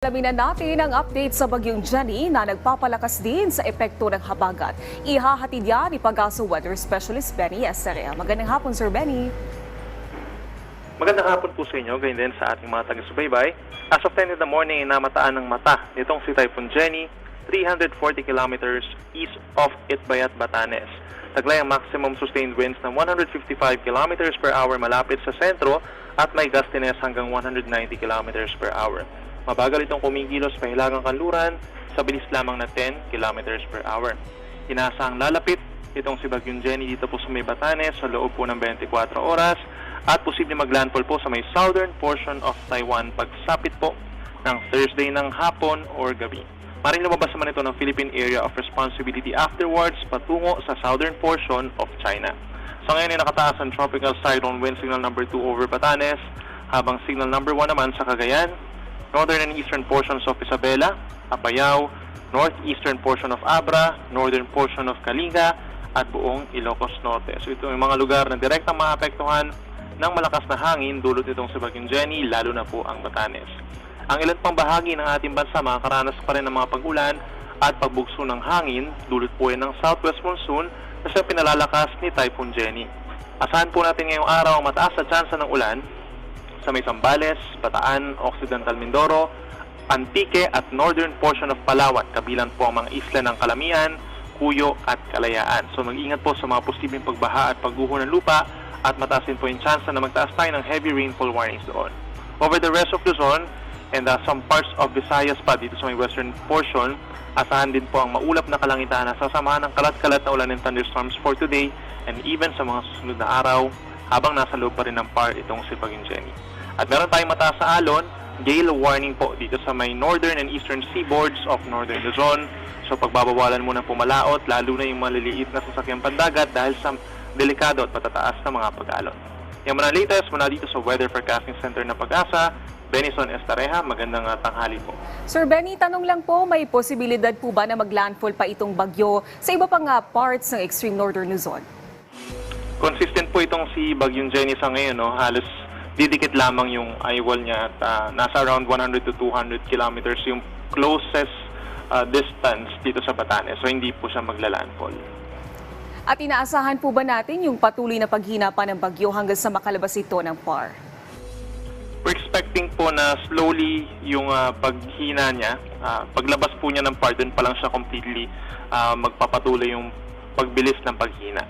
Alamin na natin ang update sa Bagyong Jenny na nagpapalakas din sa epekto ng habagat. Ihahatid yan ni Pag-asa Weather Specialist Benny Estarea. Magandang hapon, Sir Benny. Magandang hapon po sa inyo, ganyan din sa ating mga taga-subaybay. As of 10 in the morning, namataan ng mata nitong si Typhoon Jenny, 340 kilometers east of Itbayat, Batanes. Taglay ang maximum sustained winds ng 155 kilometers per hour malapit sa sentro at may gustiness hanggang 190 kilometers per hour. Mabagal itong kumikilos sa hilagang kanluran sa bilis lamang na 10 kilometers per hour. Inaasahang lalapit itong si Bagyong Jenny dito po sa may Batanes sa loob po ng 24 oras at posible maglandfall po sa may southern portion of Taiwan pagsapit po ng Thursday ng hapon or gabi. Maring lumabas naman ito ng Philippine Area of Responsibility afterwards patungo sa southern portion of China. So ngayon ay nakataas ang tropical cyclone wind signal number 2 over Batanes habang signal number 1 naman sa Cagayan, northern and eastern portions of Isabela, Apayao, northeastern portion of Abra, northern portion of Kalinga, at buong Ilocos Norte. So ito yung mga lugar na direktang maapektuhan ng malakas na hangin dulot itong sa Bagyong Jenny, lalo na po ang Batanes. Ang ilan pang bahagi ng ating bansa makakaranas pa rin ng mga pag-ulan at pagbugso ng hangin dulot po yan ng southwest monsoon na siya pinalalakas ni Typhoon Jenny. Asahan po natin ngayong araw mataas na tsansa ng ulan sa may Zambales, Bataan, Occidental Mindoro, Antique at northern portion of Palawan, kabilang po ang mga isla ng Calamian, Cuyo at Kalayaan. So mag-ingat po sa mga posibleng pagbaha at pagguho ng lupa at mataas din po yung chance na magtaas tayo ng heavy rainfall warnings doon. Over the rest of Luzon and some parts of Visayas pa dito sa may western portion, asahan din po ang maulap na kalangitan na sasamahan ng kalat-kalat na ulan and thunderstorms for today and even sa mga susunod na araw habang nasa loob pa rin ng PAR itong si Bagyong Jenny. At meron tayong mataas sa alon, gale warning po dito sa may northern and eastern seaboards of northern Luzon. So pagbabawalan muna pumalaot, lalo na yung maliliit na sasakyang pandagat dahil sa delikado at patataas na mga pag-alon. Yung mga latest muna dito sa Weather Forecasting Center ng Pag-asa, Benison Estareja, magandang tanghali po. Sir Benny, tanong lang po, may posibilidad po ba na maglandfall pa itong bagyo sa iba pang parts ng extreme northern Luzon? Consistent po itong si Bagyong Jenny sa ngayon, no? Halos didikit lamang yung eyewall niya at nasa around 100 to 200 kilometers yung closest distance dito sa Batanes. So hindi po siya maglalandfall. At inaasahan po ba natin yung patuloy na paghina pa ng bagyo hanggang sa makalabas ito ng PAR? We're expecting po na slowly yung paghina niya. Paglabas po niya ng PAR, dun pa lang siya completely magpapatuloy yung pagbilis ng paghina.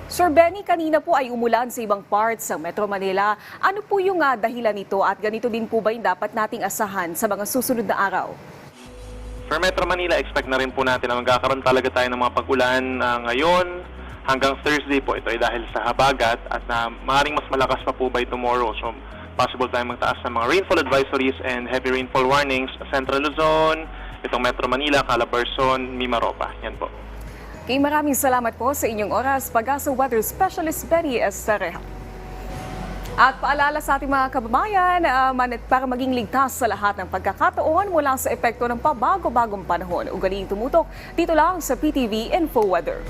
Sir Benny, kanina po ay umulan sa ibang parts ng Metro Manila. Ano po yung dahilan nito at ganito din po ba yung dapat nating asahan sa mga susunod na araw? For Metro Manila, expect na rin po natin na magkakaroon talaga tayo ng mga pag-ulan ngayon hanggang Thursday po. Ito ay dahil sa habagat at maaaring mas malakas pa po by tomorrow. So possible tayong magtaas ng mga rainfall advisories and heavy rainfall warnings sa Central Luzon, itong Metro Manila, Calabarzon, Mimaropa. Yan po. Okay, maraming salamat po sa inyong oras, Pag-asa Weather Specialist Benny Estarea. At paalala sa ating mga kababayan, para maging ligtas sa lahat ng pagkakataon mula sa epekto ng pabago-bagong panahon. Ugaliing tumutok dito lang sa PTV Info Weather.